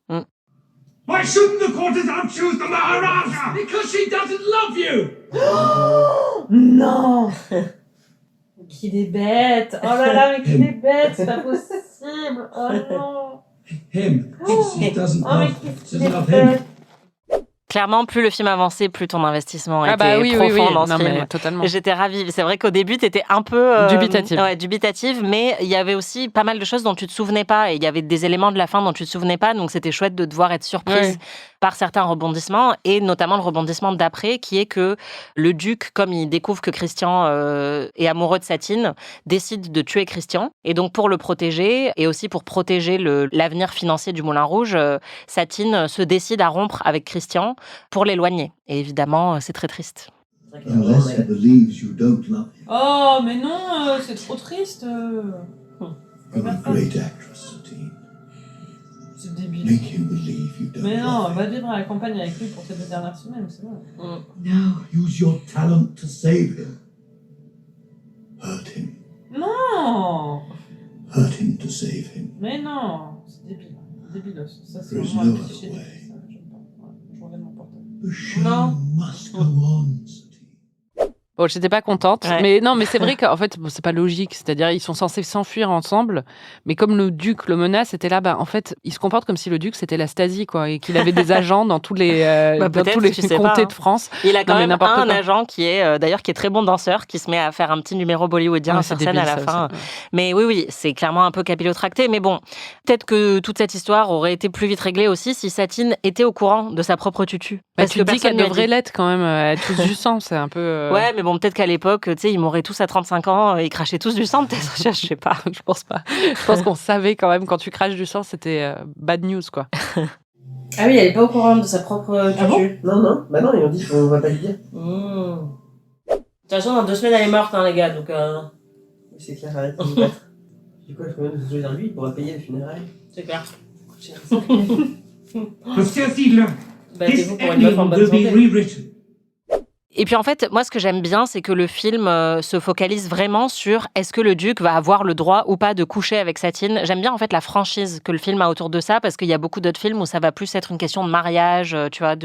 Why shouldn't the courtesan choose the Maharaja? Because she doesn't love you! Non. Qu'il est bête. Oh là là, mais qu'il est bête, c'est pas possible. Oh non. Him. She doesn't Oh mais love, qu'il doesn't est love him. bête. Clairement, plus le film avançait, plus ton investissement était bah oui, profond dans ce non, film. mais totalement. J'étais ravie. C'est vrai qu'au début, tu étais un peu... dubitative, mais il y avait aussi pas mal de choses dont tu te souvenais pas. Et il y avait des éléments de la fin dont tu te souvenais pas. Donc, c'était chouette de devoir être surprise par certains rebondissements. Et notamment le rebondissement d'après, qui est que le duc, comme il découvre que Christian est amoureux de Satine, décide de tuer Christian. Et donc, pour le protéger, et aussi pour protéger l'avenir financier du Moulin Rouge, Satine se décide à rompre avec Christian pour l'éloigner. Et évidemment, c'est très triste. Unless he believes you don't love him. Oh mais non, c'est trop triste. You're a great actress, Satine. C'est débile. Make him believe you don't Mais non, love va him. vivre à la campagne avec lui pour tes 2 dernières semaines, c'est bon. No. Use your talent to save him. Hurt him. Non. Hurt him to save him. Mais non, c'est débile. Débilos. Ça c'est There's vraiment no un cliché. other way. Ça, j'aime pas. Ouais, je regarde mon portable. The show No. must go on, Satine. Bon, j'étais pas contente, mais non, mais c'est vrai qu'en fait, c'est pas logique. C'est-à-dire, ils sont censés s'enfuir ensemble, mais comme le duc le menace, c'était là, en fait, il se comporte comme si le duc c'était la Stasi, quoi, et qu'il avait des agents dans tous les, dans tous les comtés de France. Il a quand même un quoi. agent qui est d'ailleurs qui est très bon danseur, qui se met à faire un petit numéro bollywoodien sur scène à la fin. Mais oui, c'est clairement un peu capillotracté. Mais bon, peut-être que toute cette histoire aurait été plus vite réglée aussi si Satine était au courant de sa propre tutu. Parce que tu dis qu'elle devrait l'être quand même. Elle tousse du sang, c'est un peu. Ouais, mais bon, peut-être qu'à l'époque, tu sais, ils mouraient tous à 35 ans, ils crachaient tous du sang, peut-être. Je sais pas. Je pense pas. Je pense qu'on savait quand même quand tu craches du sang, c'était bad news, quoi. Ah oui, elle est pas au courant de sa propre tutu. Ah bon? Non. Bah non, ils ont dit qu'on va pas lui dire. De toute façon, dans 2 semaines, elle est morte, hein, les gars, donc... C'est clair, arrête de me battre. Du coup, je peux même vous dire lui, il pourra payer les funérailles. C'est clair. Monsieur Fiedler, this Battez-vous pour une meuf en ending bonne will be santé. rewritten. Et puis en fait, moi ce que j'aime bien, c'est que le film se focalise vraiment sur est-ce que le duc va avoir le droit ou pas de coucher avec Satine. J'aime bien en fait la franchise que le film a autour de ça, parce qu'il y a beaucoup d'autres films où ça va plus être une question de mariage, tu vois,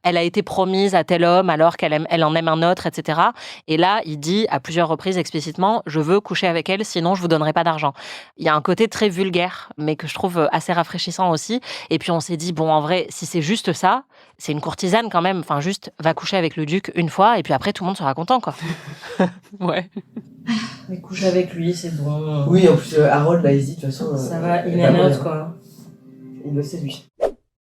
elle a été promise à tel homme alors elle en aime un autre, etc. Et là, il dit à plusieurs reprises explicitement, je veux coucher avec elle, sinon je vous donnerai pas d'argent. Il y a un côté très vulgaire, mais que je trouve assez rafraîchissant aussi. Et puis on s'est dit, bon, en vrai, si c'est juste ça, c'est une courtisane quand même. Enfin, juste, va coucher avec le duc une fois, et puis après, tout le monde sera content, quoi. Ouais. Mais couche avec lui, c'est bon. Oui, en plus, Harold, là, il se dit, de toute façon. Ça va, elle in est and pas out, bonne, quoi. Il le sait, lui.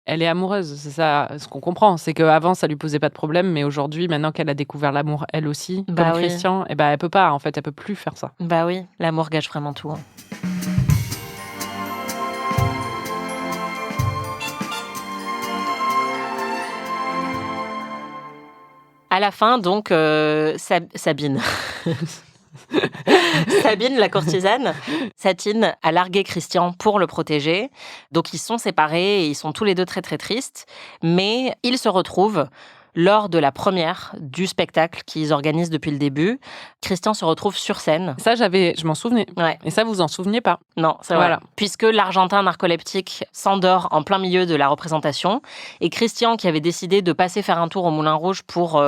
Elle est amoureuse, c'est ça ce qu'on comprend. C'est qu'avant, ça lui posait pas de problème, mais aujourd'hui, maintenant qu'elle a découvert l'amour, elle aussi, comme Christian, et elle peut pas, en fait, elle peut plus faire ça. Bah oui, l'amour gâche vraiment tout. Hein. À la fin, donc, Sabine. Sabine, la courtisane, Satine a largué Christian pour le protéger. Donc, ils sont séparés et ils sont tous les deux très, très tristes. Mais ils se retrouvent lors de la première du spectacle qu'ils organisent depuis le début. Christian se retrouve sur scène. Ça, je m'en souvenais. Ouais. Et ça, vous en souveniez pas? Non, c'est vrai. Puisque l'Argentin narcoleptique s'endort en plein milieu de la représentation. Et Christian, qui avait décidé de passer faire un tour au Moulin Rouge pour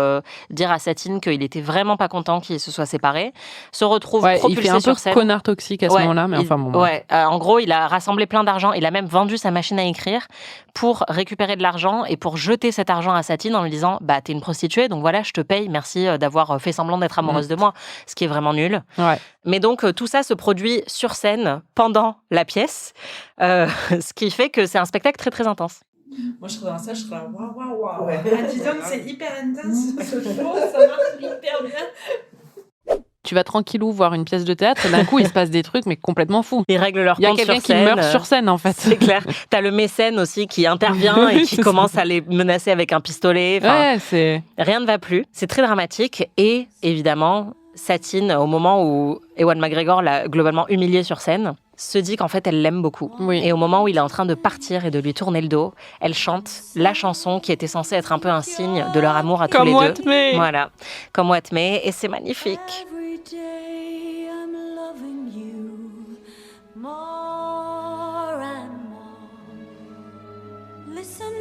dire à Satine qu'il était vraiment pas content qu'ils se soient séparés, se retrouve propulsé sur scène. Il fait un peu connard toxique à ce moment-là, mais enfin bon. Ouais, en gros, il a rassemblé plein d'argent. Il a même vendu sa machine à écrire pour récupérer de l'argent et pour jeter cet argent à Satine en lui disant « Bah, t'es une prostituée, donc voilà, je te paye, merci d'avoir fait semblant d'être amoureuse de moi. » Ce qui est vraiment nul. Ouais. Mais donc, tout ça se produit sur scène pendant la pièce, ce qui fait que c'est un spectacle très, très intense. Moi, je serais dans ça, je serais là, waouh. Ouais. Ah, dis donc, c'est hyper intense, ce show, ça marche hyper bien. Tu vas tranquillou voir une pièce de théâtre et d'un coup, il se passe des trucs, mais complètement fous. Ils règlent leur compte sur scène. Il y a quelqu'un qui meurt sur scène, en fait. C'est clair. T'as le mécène aussi qui intervient et qui commence à les menacer avec un pistolet. Enfin, rien ne va plus. C'est très dramatique. Et évidemment, Satine, au moment où Ewan McGregor l'a globalement humiliée sur scène, se dit qu'en fait, elle l'aime beaucoup. Oui. Et au moment où il est en train de partir et de lui tourner le dos, elle chante la chanson qui était censée être un peu un signe de leur amour à tous les deux. Comme What Me. Voilà. Comme What Me. Et c'est magnifique. Every day I'm loving you more and more. Listen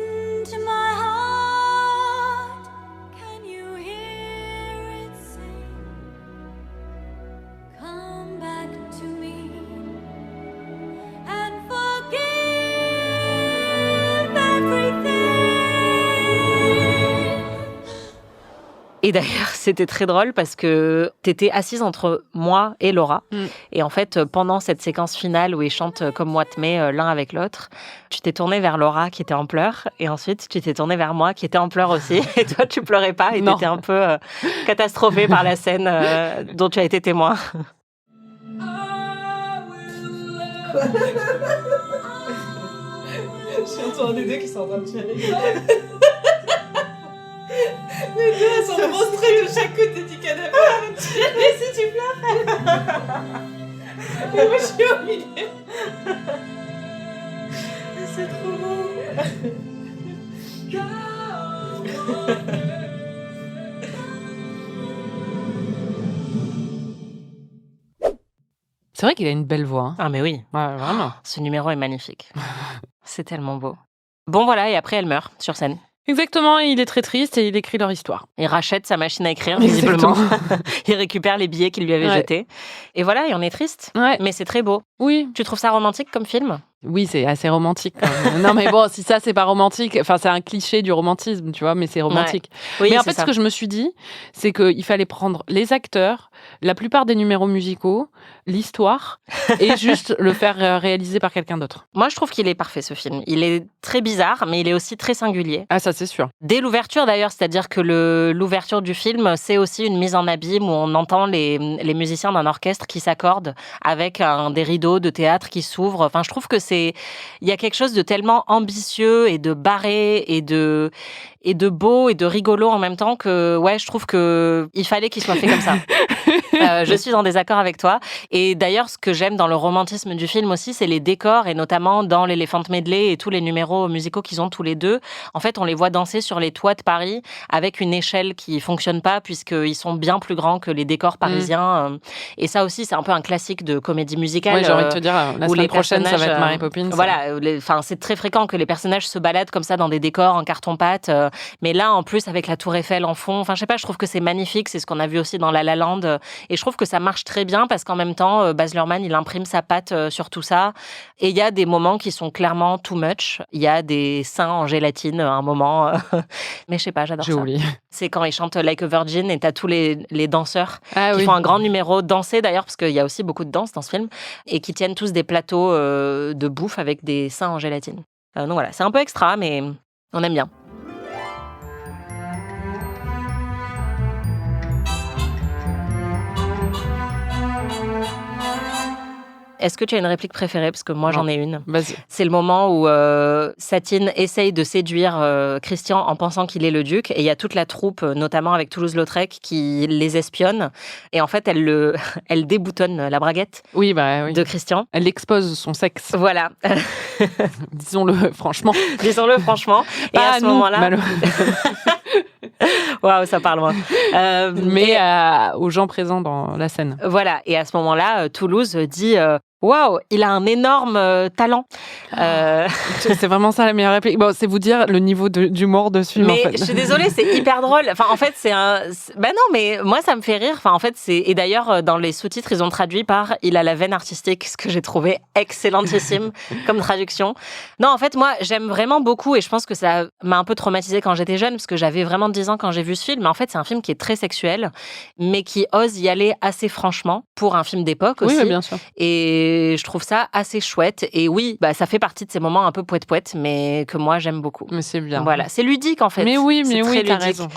to my heart. Can you hear it sing? Come back to me and forgive everything. Et d'ailleurs, c'était très drôle parce que t'étais assise entre moi et Laura. Et en fait, pendant cette séquence finale où ils chantent comme What Me l'un avec l'autre, tu t'es tournée vers Laura qui était en pleurs. Et ensuite, tu t'es tournée vers moi qui était en pleurs aussi. Et toi, tu pleurais pas et t'étais un peu catastrophée par la scène dont tu as été témoin. Je suis entourée des deux qui sont en train de tirer. Les deux, elles sont prostrées de chaque côté du canapé. Et si tu pleures. Et moi, je suis au milieu. C'est trop beau. C'est vrai qu'il a une belle voix. Hein. Ah mais oui. Ouais, vraiment. Ce numéro est magnifique. C'est tellement beau. Bon voilà, et après elle meurt sur scène. Exactement, il est très triste et il écrit leur histoire. Il rachète sa machine à écrire, visiblement. Il récupère les billets qu'il lui avait jetés. Et voilà, et on est triste. Ouais. Mais c'est très beau. Oui. Tu trouves ça romantique comme film ? Oui, c'est assez romantique. Non, mais bon, si ça, c'est pas romantique, enfin, c'est un cliché du romantisme, tu vois, mais c'est romantique. Oui, mais en fait, ce que je me suis dit, c'est qu'il fallait prendre les acteurs, la plupart des numéros musicaux, l'histoire, et juste le faire réaliser par quelqu'un d'autre. Moi, je trouve qu'il est parfait, ce film. Il est très bizarre, mais il est aussi très singulier. Ah, ça, c'est sûr. Dès l'ouverture, d'ailleurs, c'est-à-dire que l'ouverture du film, c'est aussi une mise en abîme où on entend les musiciens d'un orchestre qui s'accordent avec des rideaux de théâtre qui s'ouvrent. Enfin, je trouve que il y a quelque chose de tellement ambitieux et de barré et et de beau et de rigolo en même temps que, ouais, je trouve que il fallait qu'il soit fait comme ça. Je suis en désaccord avec toi. Et d'ailleurs, ce que j'aime dans le romantisme du film aussi, c'est les décors, et notamment dans l'Elephant Medley et tous les numéros musicaux qu'ils ont tous les deux. En fait, on les voit danser sur les toits de Paris avec une échelle qui fonctionne pas puisqu'ils sont bien plus grands que les décors parisiens. Et ça aussi, c'est un peu un classique de comédie musicale. Oui, j'ai envie de te dire, la semaine prochaine, ça va être Mary Poppins. Voilà, c'est très fréquent que les personnages se baladent comme ça dans des décors en carton-pâte. Mais là, en plus, avec la Tour Eiffel en fond, enfin, je sais pas, je trouve que c'est magnifique. C'est ce qu'on a vu aussi dans La La Land. Et je trouve que ça marche très bien parce qu'en même temps, Baz Luhrmann, il imprime sa patte sur tout ça. Et il y a des moments qui sont clairement too much. Il y a des seins en gélatine à un moment. Mais je sais pas, j'adore ça. J'ai oublié. C'est quand ils chantent Like a Virgin et t'as tous les danseurs qui oui. font un grand numéro dansé d'ailleurs, parce qu'il y a aussi beaucoup de danse dans ce film, et qui tiennent tous des plateaux de bouffe avec des seins en gélatine. Donc voilà, c'est un peu extra, mais on aime bien. Est-ce que tu as une réplique préférée? Parce que moi, j'en ai une. Vas-y. C'est le moment où Satine essaye de séduire Christian en pensant qu'il est le duc. Et il y a toute la troupe, notamment avec Toulouse-Lautrec, qui les espionne. Et en fait, elle déboutonne la braguette de Christian. Elle expose son sexe. Voilà. Disons-le franchement. Disons-le franchement. Et Pas à ce nous, moment-là... malheureusement. Waouh, ça parle loin. Mais aux gens présents dans la scène. Voilà. Et à ce moment-là, Toulouse dit... Waouh, il a un énorme talent. C'est vraiment ça la meilleure réplique. Bon, c'est vous dire le niveau d'humour de ce film. Mais en fait. je suis désolée, c'est hyper drôle. Enfin, en fait, Ben non, mais moi, ça me fait rire. Enfin, en fait, et d'ailleurs, dans les sous-titres, ils ont traduit par il a la veine artistique, ce que j'ai trouvé excellentissime comme traduction. Non, en fait, moi, j'aime vraiment beaucoup et je pense que ça m'a un peu traumatisée quand j'étais jeune parce que j'avais vraiment 10 ans quand j'ai vu ce film. Mais en fait, c'est un film qui est très sexuel, mais qui ose y aller assez franchement pour un film d'époque aussi. Oui, bien sûr. Et je trouve ça assez chouette. Et oui, ça fait partie de ces moments un peu poète-poète, mais que moi, j'aime beaucoup. Mais c'est bien. Voilà, c'est ludique en fait. Mais oui, t'as ludique. raison.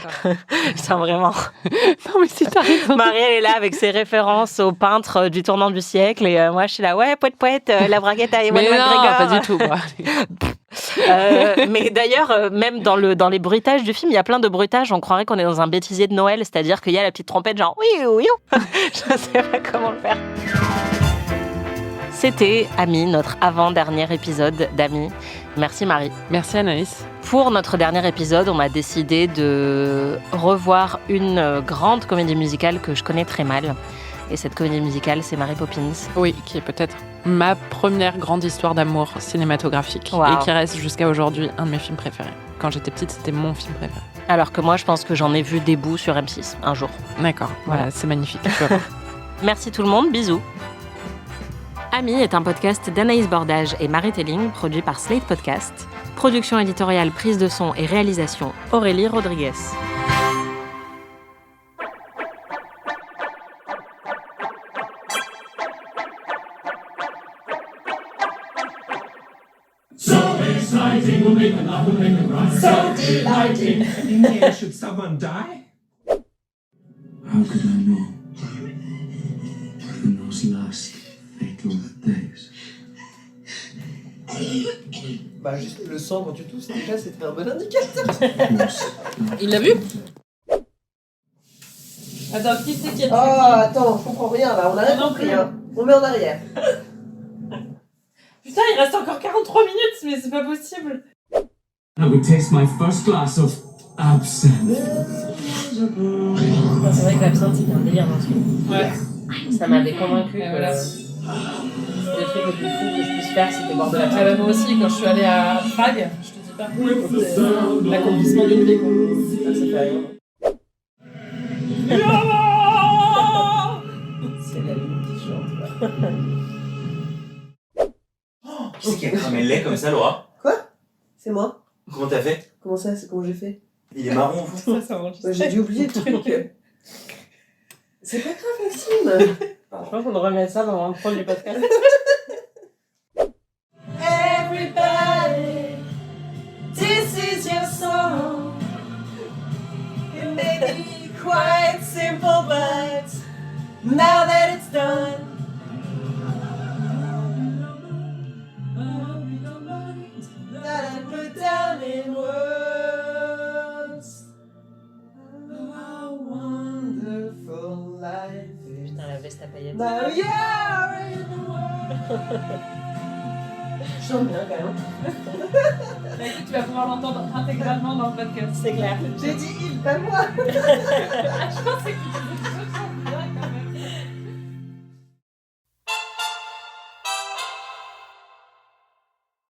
C'est vraiment... Non, mais si t'as raison. Marie, elle est là avec ses références aux peintres du tournant du siècle. Et moi, je suis là, ouais, poète, la braguette à Ewan McGregor. Non, pas du tout. Mais d'ailleurs, même dans les bruitages du film, il y a plein de bruitages. On croirait qu'on est dans un bêtisier de Noël, c'est-à-dire qu'il y a la petite trompette genre oui, oui, oui. Je sais pas comment le faire. C'était Amis, notre avant-dernier épisode d'Amis. Merci Marie. Merci Anaïs. Pour notre dernier épisode, on a décidé de revoir une grande comédie musicale que je connais très mal. Et cette comédie musicale, c'est Mary Poppins. Oui, qui est peut-être ma première grande histoire d'amour cinématographique. Wow. Et qui reste jusqu'à aujourd'hui un de mes films préférés. Quand j'étais petite, c'était mon film préféré. Alors que moi, je pense que j'en ai vu des bouts sur M6 un jour. D'accord, voilà, c'est magnifique. Tu vas voir. Merci tout le monde, bisous. Amis est un podcast d'Anaïs Bordage et Marie Telling, produit par Slate Podcast. Production éditoriale, prise de son et réalisation, Aurélie Rodriguez. So exciting, we'll make a love, we'll make a rhyme. So delighting. In here, should someone die? How could I know? In those last fatal days. Juste le sang quand tu tousses, déjà, c'était un bon indicateur. Il l'a vu? Attends, qui c'est qui a tué? Oh, attends, je comprends rien là, on a rien compris. Hein. On met en arrière. Putain, il reste encore 43 minutes, mais c'est pas possible. I would taste my first glass of absinthe. C'est vrai que l'absinthe, c'était un délire dans ce film. Ouais. Ça m'avait convaincu que voilà. le truc le plus fou que je puisse faire, c'était boire de la Ah bah moi aussi, quand je suis allée à Prague, je te dis pas, c'est l'accomplissement d'une vie, quoi. Ça fait rien. C'est la lune qui chante. Qui c'est qui a cramé le lait comme ça, Laura? Quoi? C'est moi? Comment t'as fait? Comment ça? C'est comment j'ai fait? Il est marron. J'ai dû oublier le truc. C'est pas grave, Maxime. Je pense qu'on devrait mettre ça dans l'intro du podcast. Everybody, this is your song. It may be quite simple, but now that it's done, that I put down in words. Vesta paillette. Bah yeah! Je chante bien quand même. Bah, écoute, tu vas pouvoir l'entendre intégralement dans le podcast. C'est clair. J'ai dit il, pas moi. Je pensais que tu